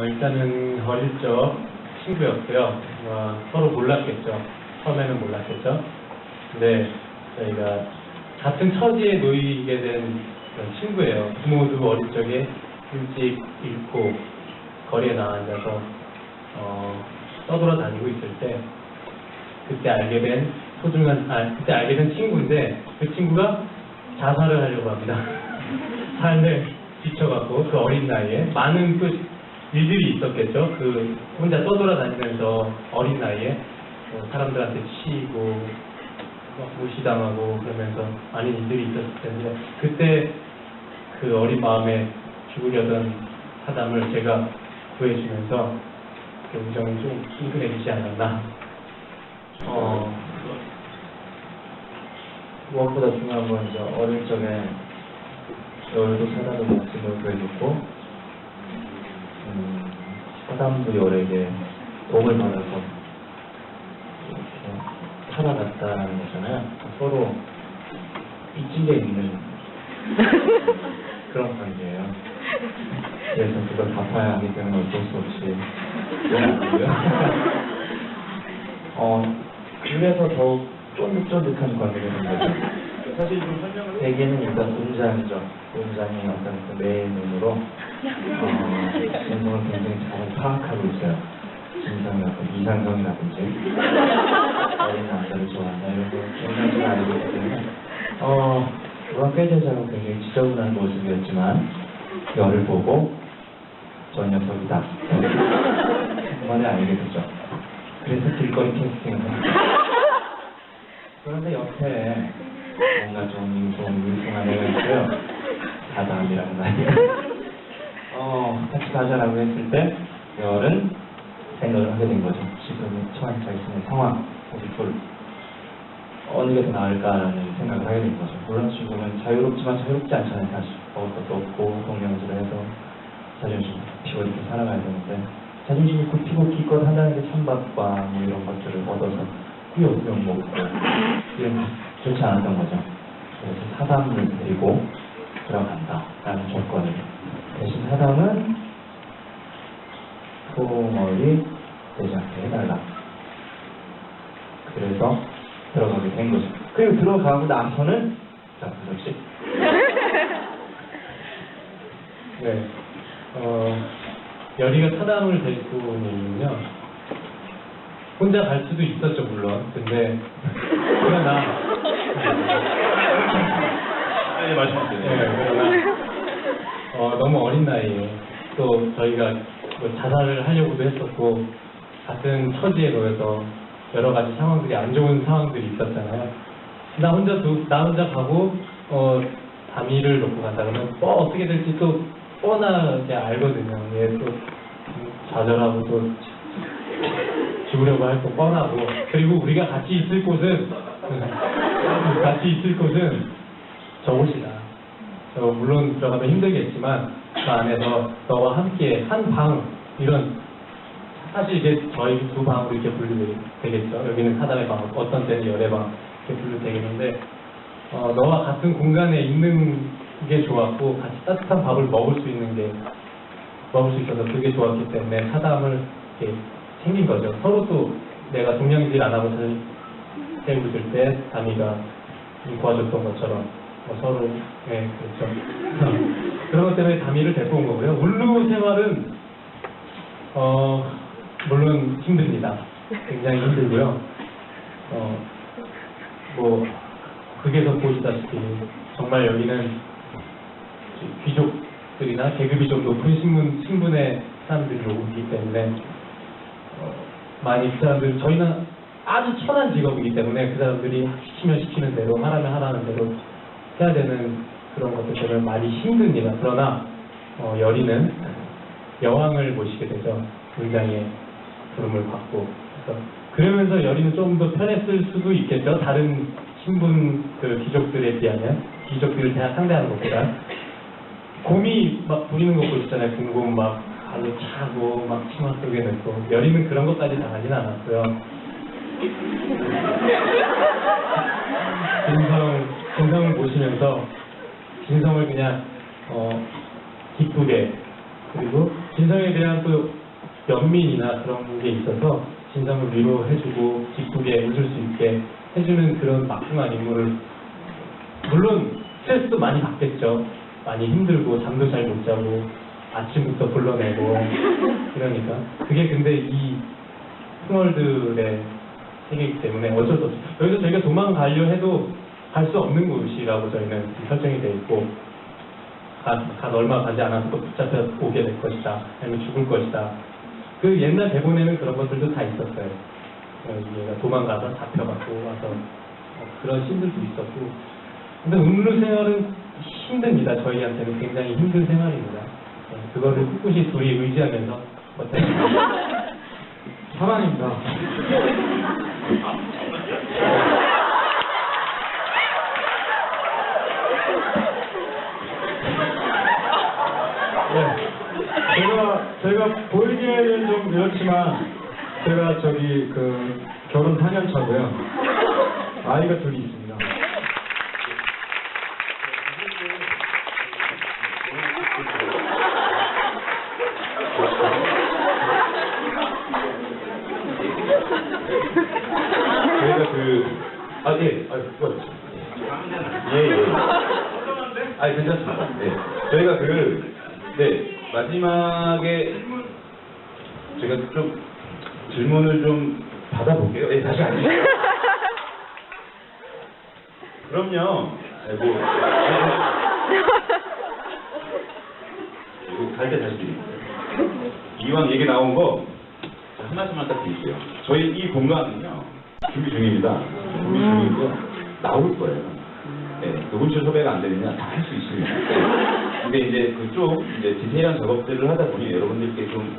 일단은 어릴 적 친구였고요. 서로 몰랐겠죠. 처음에는 몰랐겠죠. 근데 저희가 같은 처지에 놓이게 된 그런 친구예요. 부모도 어릴 적에 일찍 잃고 거리에 나와 앉아서 떠돌아다니고 있을 때 그때 알게 된 그때 알게 된 친구인데 그 친구가 자살을 하려고 합니다. 삶에 지쳐갖고 그 어린 나이에 많은 또 일들이 있었겠죠. 그 혼자 떠돌아다니면서 어린 나이에 사람들한테 치이고 무시당하고 그러면서 많은 일들이 있었을 텐데 그때 그 어린 마음에 죽으려던 사담을 제가 구해주면서 그 우정이 좀 친근해지지 않았나. 무엇보다 중요한 건 이제 어릴 적에 열도 사담의 말씀을 구해줬고 사담도 열에게 도움을 받아서 이렇게 살아갔다는 거잖아요. 서로 빚진 게 있는 그런 관계예요. 그래서 그걸 갚아야 하기 때문에 어쩔 수 없이 연락하고요. 그래서 더욱 쫀득쫀득한 관계가 된 거죠. 사실 좀 설명을 대개는 일단 문장이죠. 문장이 어떤 그 내 눈으로 진성을 굉장히 잘 파악하고 있어요. 진성이 어떤 이상성이라든지 어린 남자를 좋아한다 이런 거 굉장히 잘 알고 있기 때문에 그건 꽤 전에는 굉장히 지저분한 모습이었지만 열을 보고 저 녀석이다 그만에 알게 되죠. 그래서 길거리 캐스팅을 합니다. 그런데 옆에 뭔가 좀 융숭한 애가 있어요. 사담이라는 말이에요. 같이 가자라고 했을 때 열은 생각을 하게 된 거죠. 지금 처한 자신의 상황, 사실 어느 게 더 나을까라는 생각을 하게 된 거죠. 물론 지금은 자유롭지만 자유롭지 않잖아요. 사실 먹을 것도 없고 동명지를 해서 자존심 피고 이렇게 살아가야 되는데 자존심이 굽히고 기껏 한다는 게 찬밥과 뭐 이런 것들을 얻어서 꾸역꾸역 먹고 이런 게 좋지 않았던 거죠. 그래서 사담을 데리고 들어간다라는 조건을 대신 사담은 소머리 되지 않게 해달라. 그래서 들어가게 된 거죠. 그리고 들어가고 나서는 자, 부석씨. 네. 열이가 사담을 데리고 온 이유는요. 혼자 갈 수도 있었죠, 물론. 근데 그러나 네, 말씀하세요. 그러나 너무 어린 나이에 또 저희가 뭐 자살을 하려고도 했었고 같은 처지에 놓여서 여러 가지 상황들이 안 좋은 상황들이 있었잖아요. 나 혼자 가고 담이를 놓고 간다 그러면 어떻게 될지 또 뻔하게 알거든요. 얘 또 좌절하고 또 죽으려고 할 거 뻔하고 그리고 우리가 같이 있을 곳은 저곳이다. 물론 들어가면 힘들겠지만 그 안에서 너와 함께 한 방 이런 사실 이게 저희 두 방으로 이렇게 분류되겠죠. 여기는 사담의 방, 어떤 때는 열의 방 이렇게 분류되겠는데 너와 같은 공간에 있는 게 좋았고 같이 따뜻한 밥을 먹을 수 있어서 그게 좋았기 때문에 사담을 이렇게 생긴 거죠. 서로 또 내가 동양질 안 하고 데리고 있을 때 담이가 도와줬던 것처럼 서로 그렇죠. 그런 것 때문에 담이를 데리고 온 거고요. 울루 생활은 물론 힘듭니다. 굉장히 힘들고요. 뭐 극에서 보시다시피 정말 여기는 귀족들이나 계급이 좀 높은 신분의 사람들이 오기 때문에 많이 그 사람들 저희는 아주 천한 직업이기 때문에 그 사람들이 시키면 시키는 대로 하라면 하라는 대로 해야 되는 그런 것들 때문에 많이 힘듭니다. 그러나 열이는 여왕을 모시게 되죠. 문장의 부름을 받고 그러면서 열이는 좀 더 편했을 수도 있겠죠. 다른 신분 그 귀족들에 비하면 귀족들을 상대하는 것보다 곰이 막 부리는 거 보시잖아요. 궁곰 막 발로 차고 막 치마 속에 넣고 열이는 그런 것까지 당하진 않았고요. 진성을 보시면서 진성을 그냥 기쁘게 그리고 진성에 대한 또 연민이나 그런 게 있어서 진성을 위로해주고 기쁘게 웃을 수 있게 해주는 그런 막중한 임무를, 물론 스트레스도 많이 받겠죠. 많이 힘들고 잠도 잘 못 자고 아침부터 불러내고 이러니까 그게 근데 이 스몰들의 세계이기 때문에 어쩔 수 없어요. 여기서 저희가 도망가려 해도 갈 수 없는 곳이라고 저희는 설정이 되어 있고, 간 얼마 가지 않아서 또 붙잡혀 오게 될 것이다, 아니면 죽을 것이다. 그 옛날 대본에는 그런 것들도 다 있었어요. 얘가 도망가서 잡혀갖고 와서 그런 씬들도 있었고. 근데 음루 생활은 힘듭니다. 저희한테는 굉장히 힘든 생활입니다. 그거를 꿋꿋이 둘이 의지하면서 버텨요. 사랑입니다. 네, 제가 보이기에는 좀 이렇지만 제가 결혼 4년 차고요. 아이가 둘이 있습니다. 예. 괜찮습니다. 네. 저희가 마지막에 제가 좀 질문을 좀 받아볼게요. 네, 다시 앉으세요. 그럼요. 갈 때 다시 드릴게요. 이왕 얘기 나온 거 하나씩만 딱 드릴게요. 저희 이 공간은요, 준비 중입니다. 준비 중이고 나올 거예요. 네, 녹음실 섭외가 안 되느냐 다 할 수 있습니다. 네. 근데 이제 그쪽 디테일한 작업들을 하다 보니 여러분들께 좀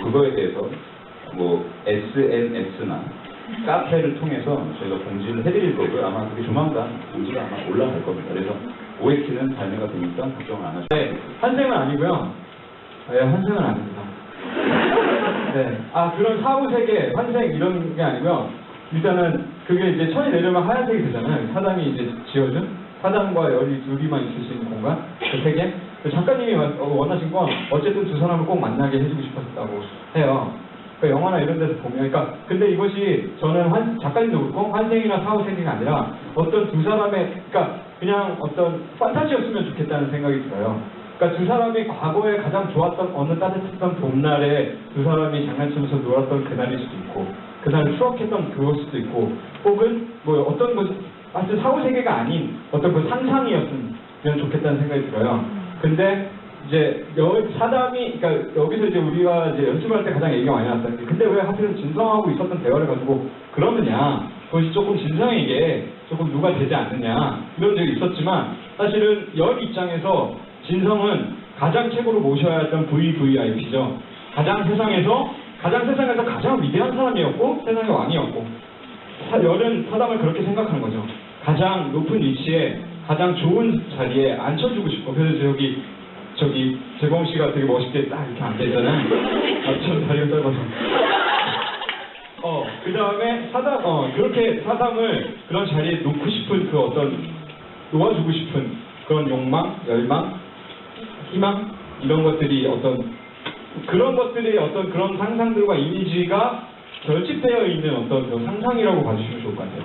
그거에 대해서 SNS나 카페를 통해서 저희가 공지를 해드릴 거고요. 아마 그게 조만간 공지가 아마 올라갈 겁니다. 그래서 OST는 발매가 되니까 걱정을 안 하셔도. 네, 환생은 아니고요. 네, 환생은 아닙니다. 네, 그런 사후세계, 환생 이런 게 아니고요. 일단은 그게 이제 천이 내려면 하얀색이 되잖아요. 사당이 이제 지어준 사당과 열이 둘이만 있을 수 있는 공간, 그 세계. 작가님이 원하신 건 어쨌든 두 사람을 꼭 만나게 해주고 싶었다고 해요. 그러니까 영화나 이런 데서 보면, 근데 이것이 저는 작가님도 그렇고 환생이나 사후세계가 아니라 어떤 두 사람의, 그냥 어떤 판타지였으면 좋겠다는 생각이 들어요. 그러니까 두 사람이 과거에 가장 좋았던 어느 따뜻했던 봄날에 두 사람이 장난치면서 놀았던 그날일 수도 있고, 그날을 추억했던 그것일 수도 있고, 혹은 하여튼 사후세계가 아닌 어떤 그 상상이었으면 좋겠다는 생각이 들어요. 근데 이제 사담이, 여기서 이제 우리가 이제 연습할 때 가장 얘기가 많이 나왔다는 게, 근데 왜 하필은 진성하고 있었던 대화를 가지고 그러느냐, 그것이 조금 진성에게 조금 누가 되지 않느냐, 이런 적이 있었지만, 사실은 열 입장에서 진성은 가장 최고로 모셔야 했던 VVIP죠. 세상에서 가장 위대한 사람이었고, 세상의 왕이었고, 열은 사담을 그렇게 생각하는 거죠. 가장 높은 위치에, 가장 좋은 자리에 앉혀주고 싶어. 그래서 저기 재범 씨가 되게 멋있게 딱 이렇게 앉아있잖아요. 전 다리가 짧아서. 그 다음에 그렇게 사담을 그런 자리에 놓고 싶은 그 어떤 놓아주고 싶은 그런 욕망, 열망, 희망 이런 것들이 그런 것들이 그런 상상들과 이미지가 결집되어 있는 어떤 그런 상상이라고 봐주시면 좋을 것 같아요.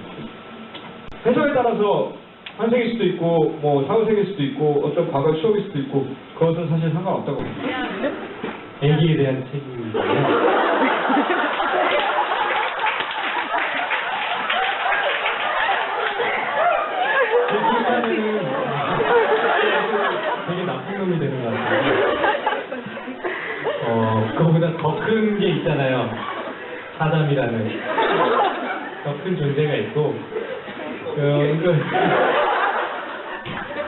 해석에 따라서 환생일 수도 있고, 사후세계일 수도 있고, 어떤 과거의 추억일 수도 있고, 그것은 사실 상관없다고 봅니다. 애기에 대한 책임인가요? 되게 나쁜 놈이 되는 것 같아요. 그거보다 더 큰 게 있잖아요. 사담이라는 더 큰 존재가 있고,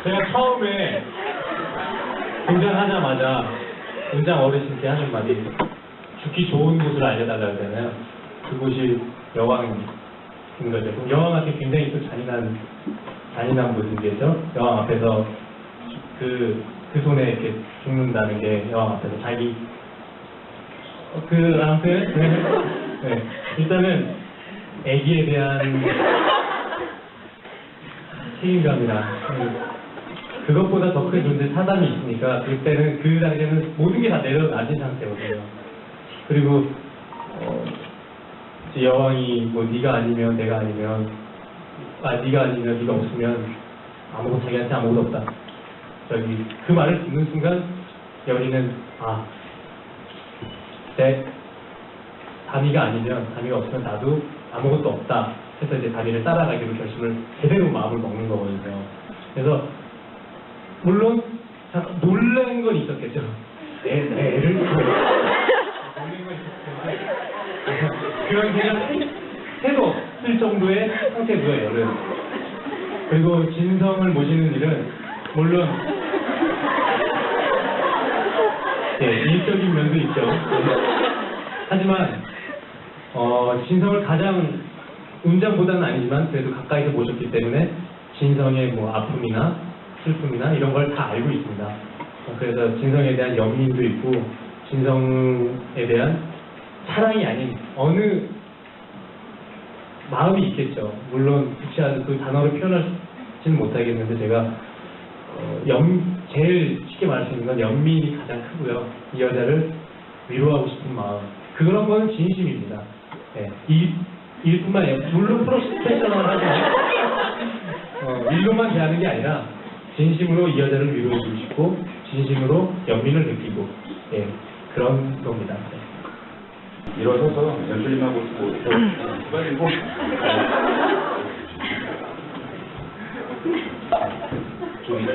제가 처음에 등장하자마자 등장 어르신께 하는 말이 죽기 좋은 곳을 알려달라 하잖아요. 그곳이 여왕인 거죠. 여왕한테 굉장히 또 잔인한 분이겠죠. 여왕 앞에서 그 손에 이렇게 죽는다는 게 여왕 앞에서 자기 아무튼 네. 일단은 애기에 대한 책임감이나 그것보다 더 큰 존재 사단이 있으니까 그때는 그 당시에는 모든 게 다 내려놔진 상태거든요. 그리고 이제 여왕이 뭐 네가 아니면 내가 아니면 네가 아니면 네가 없으면 자기한테 아무것도 없다. 저기 그 말을 듣는 순간 여인은 내 다미가 아니면 다미가 없으면 나도 아무것도 없다 해서 이제 다미를 따라가기로 결심을 제대로 마음을 먹는 거거든요. 그래서 물론 놀란 건 있었겠죠. 내 애를 놀란 건 있었겠는데 그런 생각 해도 쓸 정도의 상태고요. 열은. 그리고 진성을 모시는 일은 물론 일적인 면도 있죠. 하지만 진성을 가장 운장보다는 아니지만 그래도 가까이서 모셨기 때문에 진성의 뭐 아픔이나 슬픔이나 이런 걸 다 알고 있습니다. 그래서 진성에 대한 연민도 있고 진성에 대한 사랑이 아닌 어느 마음이 있겠죠. 물론 그 단어로 표현하지는 못하겠는데 제가 제일 쉽게 말할 수 있는 건 연민이 가장 크고요. 이 여자를 위로하고 싶은 마음. 그런 거는 진심입니다. 네. 일뿐만 아니라 물론 프로페셔널 하고 일로만 대하는 게 아니라 진심으로 이 여자를 위로해주고 싶고 진심으로 연민을 느끼고 그런 겁니다. 일어서서 연출님하고 기다리고 저기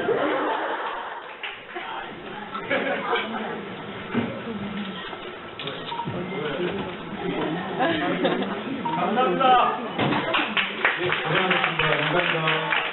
감사합니다. 네, 고생하셨습니다. 감사합니다.